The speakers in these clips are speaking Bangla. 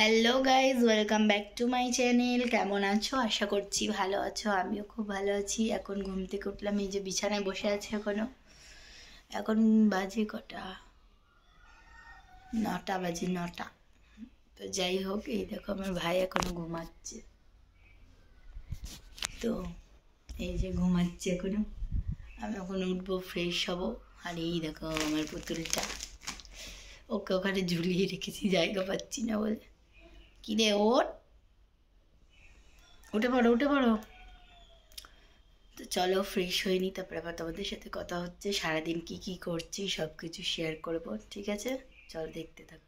Hello guys, welcome back to my channel. কেমন আছো? আশা করছি ভালো আছো। আমিও খুব ভালো আছি। এখন ঘুম থেকে উঠলাম, এই যে বিছানায় বসে আছি এখন বাজে কটা, 9টা বাজে, 9টা। তো যাই হোক, এই দেখো আমার ভাই এখনো ঘুমাচ্ছে। তো এই যে ঘুমাচ্ছে এখনো, আমি এখন উঠবো, ফ্রেশ হবো। আর এই দেখো আমার পুতুলটা, ওকে ওখানে ঝুলিয়ে রেখেছি, জায়গা পাচ্ছি না বলে। কি রে, উঠে পড়ো। তো চলো ফ্রেশ হয়ে নি, তারপরে আবার তোমাদের সাথে কথা হচ্ছে। সারাদিন কি করছি সব কিছু শেয়ার করবো, ঠিক আছে? চলো দেখতে থাকো।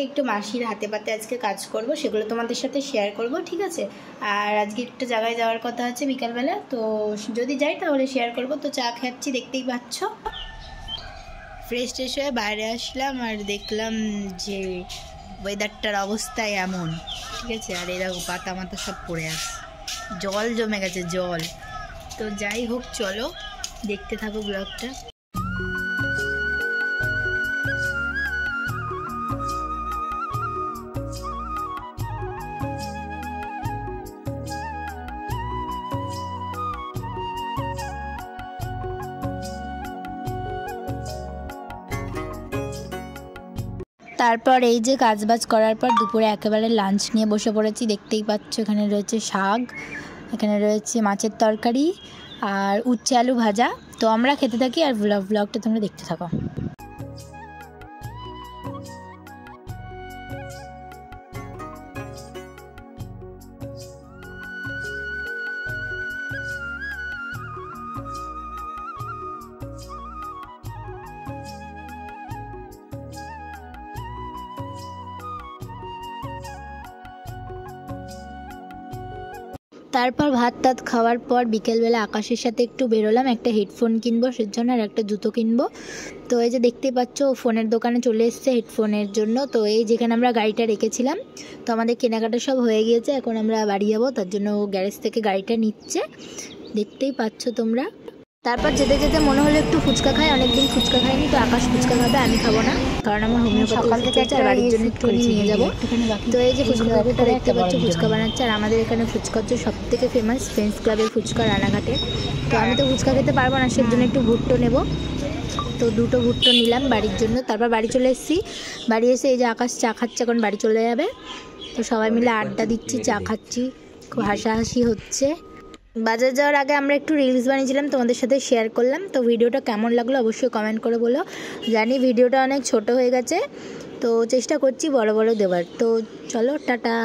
একটু মাসির হাতে পাতে আজকে কাজ করব, সেগুলো তোমাদের সাথে শেয়ার করব, ঠিক আছে? আর আজকে একটা জায়গায় যাওয়ার কথা আছে বিকালবেলা, তো যদি যাই তাহলে শেয়ার করব। তো চা খাচ্ছি, দেখতেই পাচ্ছ। ফ্রেশ হয়ে বাইরে আসলাম আর দেখলাম যে ওয়েদারটার অবস্থা এমন, ঠিক আছে? আর এরকম পাতা মাতা সব পড়ে আছে, জল জমে গেছে, জল। তো যাই হোক, চলো দেখতে থাকো ব্লগটা। তারপর এই যে কাজবাজ করার পর দুপুরে একেবারে লাঞ্চ নিয়ে বসে পড়েছি, দেখতেই পাচ্ছ। এখানে রয়েছে শাক, এখানে রয়েছে মাছের তরকারি আর উচ্ছে আলু ভাজা। তো আমরা খেতে থাকি আর ব্লগটা তোমরা দেখতে থাকো। তারপর ভাত টাত খাওয়ার পর বিকেলবেলা আকাশের সাথে একটু বেরোলাম, একটা হেডফোন কিনবো সেজন্য, আর একটা জুতো কিনবো। তো এই যে দেখতে পাচ্ছ, ফোনের দোকানে চলে এসছে হেডফোনের জন্য। তো এই যেখানে আমরা গাড়িটা রেখেছিলাম, তো আমাদের কেনাকাটা সব হয়ে গিয়েছে, এখন আমরা বাড়ি যাবো, তার জন্য গ্যারেজ থেকে গাড়িটা নিচ্ছে, দেখতেই পাচ্ছ তোমরা। তারপর যেতে মনে হলো একটু ফুচকা খাই, অনেকদিন ফুচকা খাইনি। তো আকাশ ফুচকা খাবে, আমি খাবো না, কারণ আমার হোমিওপ্যাথি আর বাড়ির জন্য একটুখানি নিয়ে যাবো। তো এই যে ফুচকা কাকুটা দেখতে পাচ্ছ, ফুচকা বানাচ্ছে। আর আমাদের এখানে ফুচকা হচ্ছে সব থেকে ফেমাস ফ্রেন্ডস ক্লাবের ফুচকা, রানাঘাটে। তো আমি তো ফুচকা খেতে পারবো না, সেজন্য একটু ভুট্টো নেবো। তো দুটো ভুট্টো নিলাম বাড়ির জন্য। তারপর বাড়ি চলে এসেছি, বাড়ি এসে এই যে আকাশ চা খাচ্ছে, এখন বাড়ি চলে যাবে। তো সবাই মিলে আড্ডা দিচ্ছি, চা খাচ্ছি, খুব হাসাহাসি হচ্ছে। বাজার যাওয়ার আগে আমরা একটু রিলস বানিয়েছিলাম, তোমাদের সাথে শেয়ার করলাম। তো ভিডিওটা কেমন লাগলো অবশ্যই কমেন্ট করে বলো। জানি ভিডিওটা অনেক ছোট হয়ে গেছে, তো চেষ্টা করছি বড় বড় দেওয়ার। তো চলো টাটা।